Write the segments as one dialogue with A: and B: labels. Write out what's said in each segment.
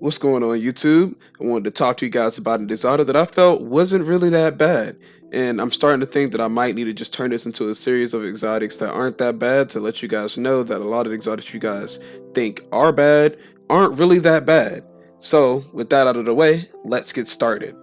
A: What's going on YouTube? I wanted to talk to you guys about a disorder that I felt wasn't really that bad. And I'm starting to think that I might need to just turn this into a series of exotics that aren't that bad to let you guys know that a lot of the exotics you guys think are bad aren't really that bad. So, with that out of the way, let's get started.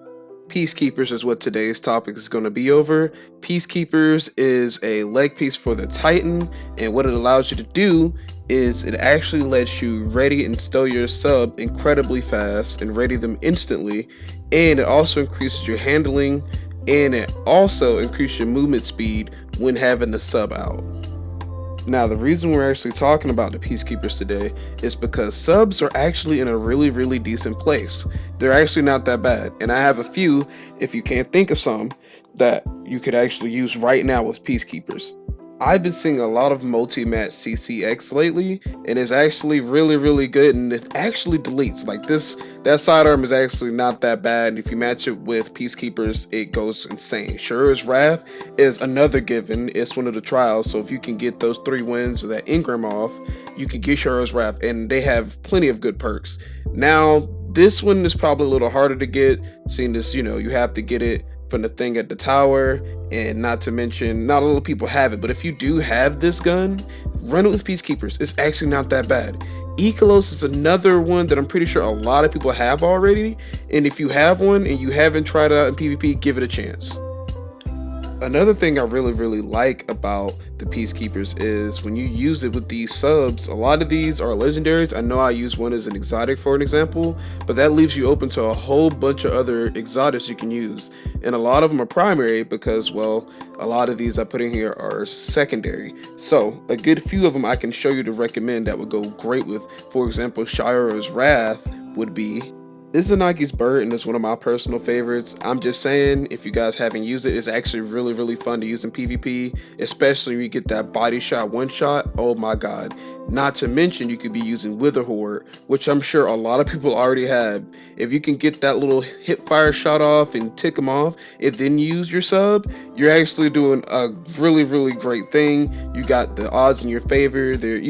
A: Peacekeepers is what today's topic is going to be over. Peacekeepers is a leg piece for the Titan, and what it allows you to do is it actually lets you ready and stow your sub incredibly fast and ready them instantly, and it also increases your handling, and it also increases your movement speed when having the sub out. Now, the reason we're actually talking about the Peacekeepers today is because subs are actually in a really decent place. They're actually not that bad, and I have a few, if you can't think of some, that you could actually use right now with Peacekeepers. I've been seeing a lot of multi-match CCX lately, and it's actually really good, and it actually deletes. Like that sidearm is actually not that bad, and if you match it with Peacekeepers, it goes insane. Shura's Wrath is another given. It's one of the trials, so if you can get those 3 wins or that Ingram off, you can get Shura's Wrath, and they have plenty of good perks. Now, this one is probably a little harder to get, seeing as, you have to get it from the thing at the tower, and not to mention, not a lot of people have it, but if you do have this gun, run it with Peacekeepers. It's actually not that bad. Ekalos is another one that I'm pretty sure a lot of people have already, and if you have one and you haven't tried it out in PvP, give it a chance. Another thing I really like about the Peacekeepers is when you use it with these subs, a lot of these are legendaries. I know I use one as an exotic for an example, but that leaves you open to a whole bunch of other exotics you can use. And a lot of them are primary because, well, a lot of these I put in here are secondary. So a good few of them I can show you to recommend that would go great with, for example, Shira's Wrath would be Izanagi's Burden is one of my personal favorites. I'm just saying, if you guys haven't used it, it's actually really fun to use in PvP, especially when you get that body shot one shot. Oh my god. Not to mention, you could be using Wither Horde, which I'm sure a lot of people already have. If you can get that little hip fire shot off and tick them off, and then use your sub, you're actually doing a really great thing. You got the odds in your favor. They're,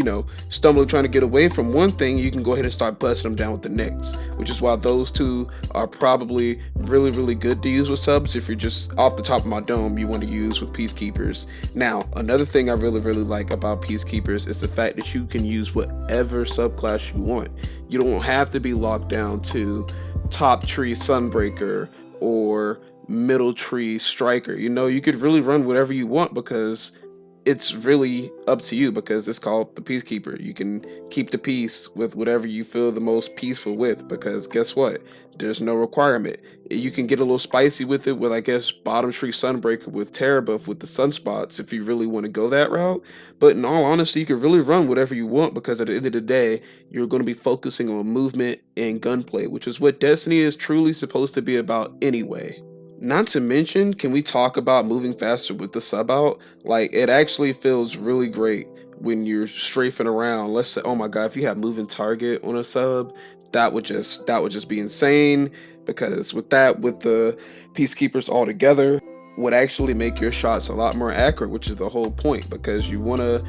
A: stumbling trying to get away from one thing, you can go ahead and start busting them down with the next, which is why those two are probably really good to use with subs. If you're just off the top of my dome, you want to use with Peacekeepers. Now, another thing I really like about Peacekeepers is the fact that you can use whatever subclass you want. You don't have to be locked down to top tree Sunbreaker or middle tree Striker. You could really run whatever you want because it's really up to you, because it's called the Peacekeeper. You can keep the peace with whatever you feel the most peaceful with, because guess what? There's no requirement. You can get a little spicy with it with, I guess, bottom tree Sunbreaker with Terra buff with the sunspots if you really want to go that route. But in all honesty, you can really run whatever you want, because at the end of the day, you're going to be focusing on movement and gunplay, which is what Destiny is truly supposed to be about anyway. Not to mention, can we talk about moving faster with the sub out? Like, it actually feels really great when you're strafing around. Let's say, oh my god, if you have moving target on a sub, that would just be insane, because with the Peacekeepers all together would actually make your shots a lot more accurate, which is the whole point, because you want to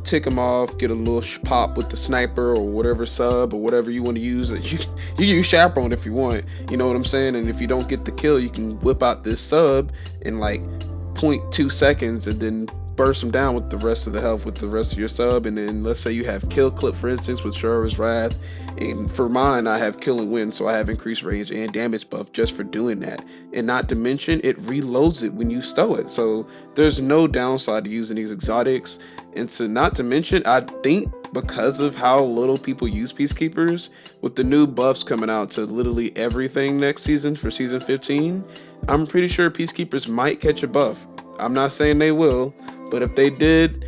A: tick them off, get a little pop with the sniper or whatever sub or whatever you want to use. You can use Chaperone if you want, you know what I'm saying? And if you don't get the kill, you can whip out this sub in like 0.2 seconds and then burst them down with the rest of the health with the rest of your sub. And then let's say you have kill clip, for instance, with Shura's Wrath, and for mine I have kill and win, so I have increased range and damage buff just for doing that. And not to mention, it reloads it when you stow it, so there's no downside to using these exotics. And so, not to mention, I think because of how little people use Peacekeepers, with the new buffs coming out to literally everything next season for season 15, I'm pretty sure Peacekeepers might catch a buff. I'm not saying they will, but if they did,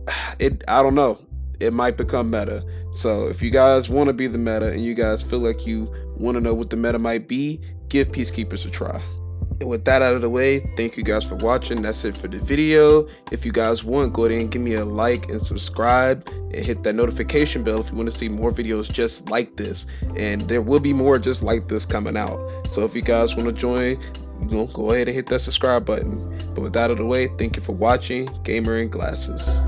A: I don't know, it might become meta. So if you guys want to be the meta and you guys feel like you want to know what the meta might be, give Peacekeepers a try. And with that out of the way, thank you guys for watching. That's it for the video. If you guys want, go ahead and give me a like and subscribe and hit that notification bell if you want to see more videos just like this. And there will be more just like this coming out. So if you guys want to join, go ahead and hit that subscribe button. But with that out of the way, thank you for watching Gamer in Glasses.